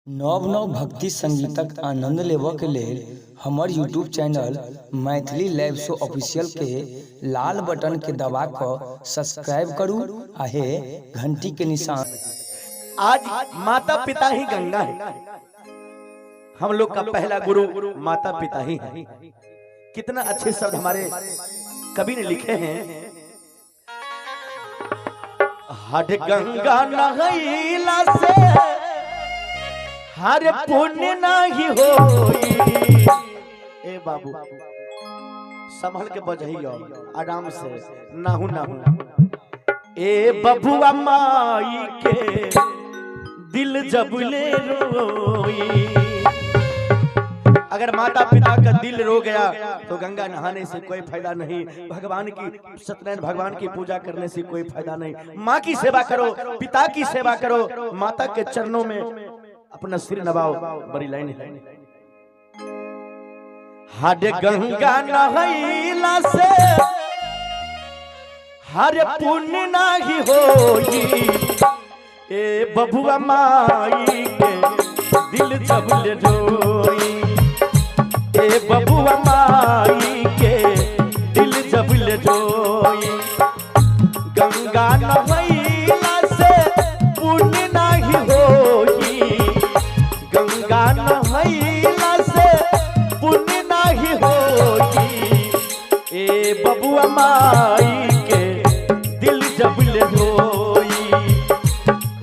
नव नव भक्ति संगीतक आनंद लेबऽ के लेल हमर यूट्यूब चैनल मैथिली लाइव शो ऑफिशियल के लाल बटन के दबा कर सब्सक्राइब करू आ हे घंटी के निशान। आज माता पिता ही गंगा है। हम लोग का पहला गुरु माता पिता ही है। कितना अच्छे शब्द हमारे कवि ने लिखे हैं। हट गंगा नहैला से हर पुण्य नहीं होई। ए बाबू संभल के बजहियो आराम से नाहू नाहू। ए बबुआ माई के दिल जबले रोई। अगर माता पिता का दिल रो गया तो गंगा नहाने से कोई फायदा नहीं। भगवान की सत्यनारायण भगवान की पूजा करने से कोई फायदा नहीं। माँ की सेवा करो, पिता की सेवा करो, माता के चरणों में अपना सिर नवाओ। बड़ी लाइन है। हर गंगा नहैला से हर पुण्य नहीं होई। ए बबुआ माई के दिल जबले रोई। ए बबुआ माई के दिल जबले रोई। गंगा नहैला से पुण्य नहीं होई। गंगा नहैला से पुण्य नहीं होई। ए बबुआ माई के दिल जबले रोई।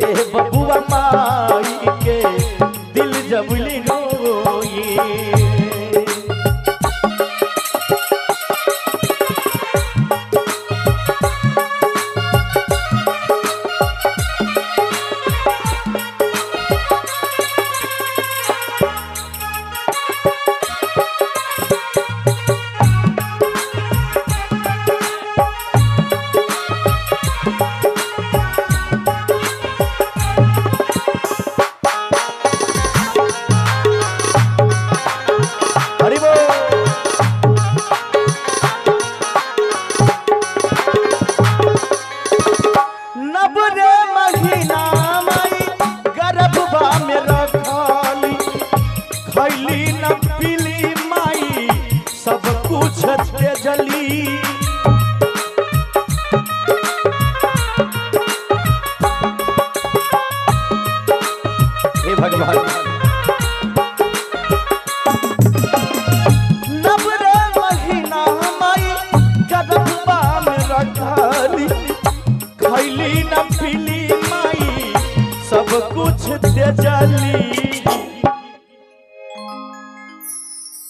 ए बबुआ माई के दिल जबले रोई।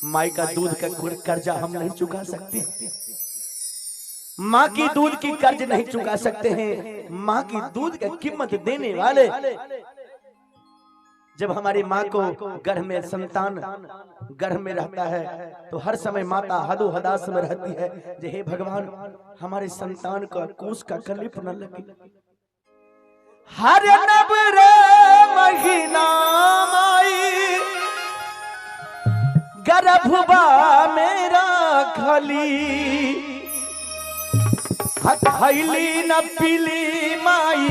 माई का दूध का कर्जा हम नहीं चुका सकते। माँ की दूध की कर्ज नहीं चुका सकते हैं। माँ की दूध का कीमत देने वाले। जब हमारी माँ को गर्भ में संतान गर्भ में रहता है तो हर समय माता हदो हदास में रहती है। जे हे भगवान हमारे संतान का कूस का कलिप न लगे। हर नबरे महीना माई गर्भवा मेरा खली। खैली न पीली माई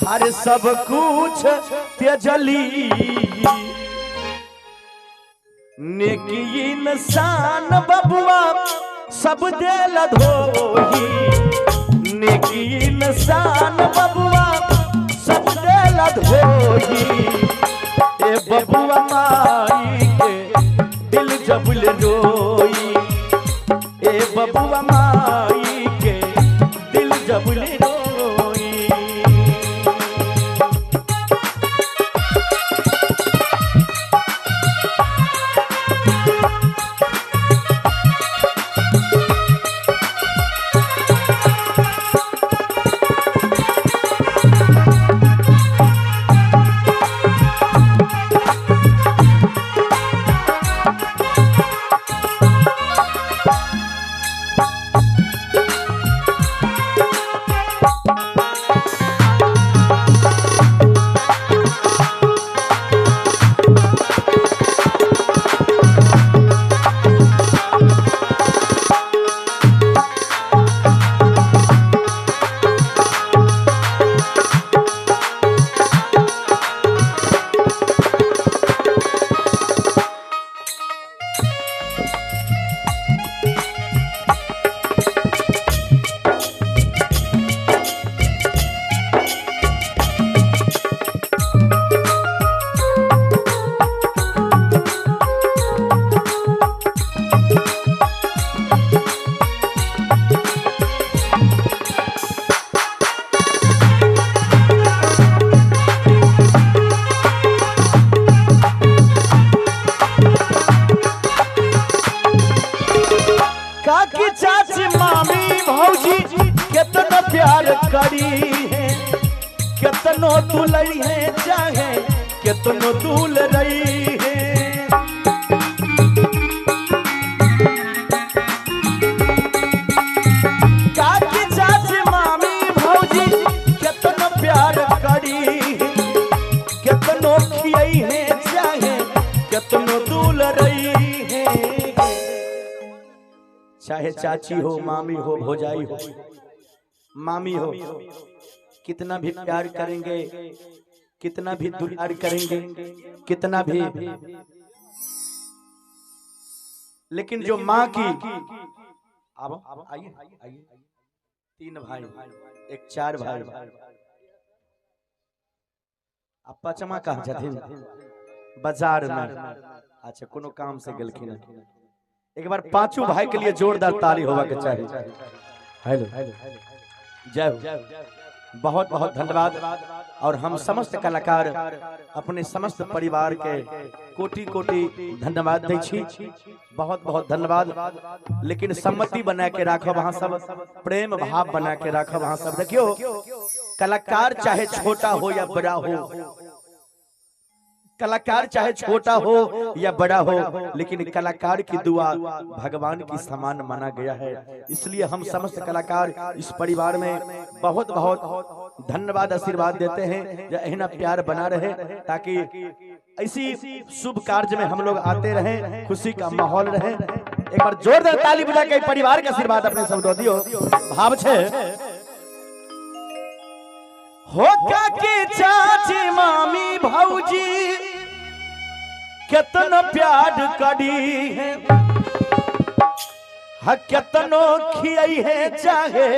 हर सब कुछ त्यजली। नेकी इंसान बबुआ सब दिल धोही। नेकी इंसान बबुआ सब दिल धोही। ए बबुआ माई के दिल जबले रोई। ए बबुआ माई के दिल जबले रोई। कितनो दूल रही है। काकी चाची मामी भौजी कितनो प्यार करी है, कितनो खियाई है चाहे कितनो दूल रही है। चाहे चाची हो, मामी हो, भौजाई हो, मामी हो, कितना भी प्यार करेंगे, कितना भी दुलार करेंगे, कितना भी, लेकिन जो माँ की, अब आइए आइए, 3 भाई, एक 4 भाई, अपा चमा कहा जाते बाजार में, अच्छा कोनो काम से गलखिन। एक बार 5 भाई के लिए जोरदार ताली होगा के चाहिए। हेलो जय हो, बहुत बहुत धन्यवाद। और हम समस्त कलाकार अपने समस्त परिवार के कोटि कोटि धन्यवाद दै छी, बहुत बहुत धन्यवाद। लेकिन सम्मति बना के राखब वहाँ सब, प्रेम भाव बना के राखब वहाँ सब। देखियो कलाकार चाहे छोटा हो या बड़ा हो, कलाकार चाहे छोटा हो या बड़ा हो, लेकिन कलाकार की दुआ भगवान की समान माना गया है। इसलिए हम समस्त कलाकार इस परिवार में बहुत बहुत धन्यवाद आशीर्वाद देते हैं। यह प्यार बना रहे ताकि ऐसी शुभ कार्य में हम लोग आते रहें, खुशी का माहौल रहे। एक बार जोरदार ताली बजा के परिवार का आशीर्वाद अपने सब दो दियो। भाव छे हो काकी चाची मामी भौजी कितना प्यार करी है, हाँ कितनो खियाई है चाहे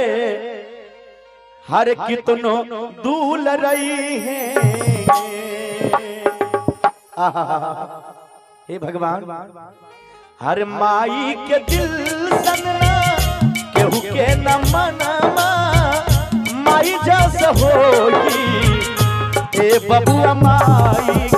हर कितनो दूल रही है। हे भगवान, हर माई के दिल सनना केहू के न मनमा, माई जस होगी ए बबुआ माई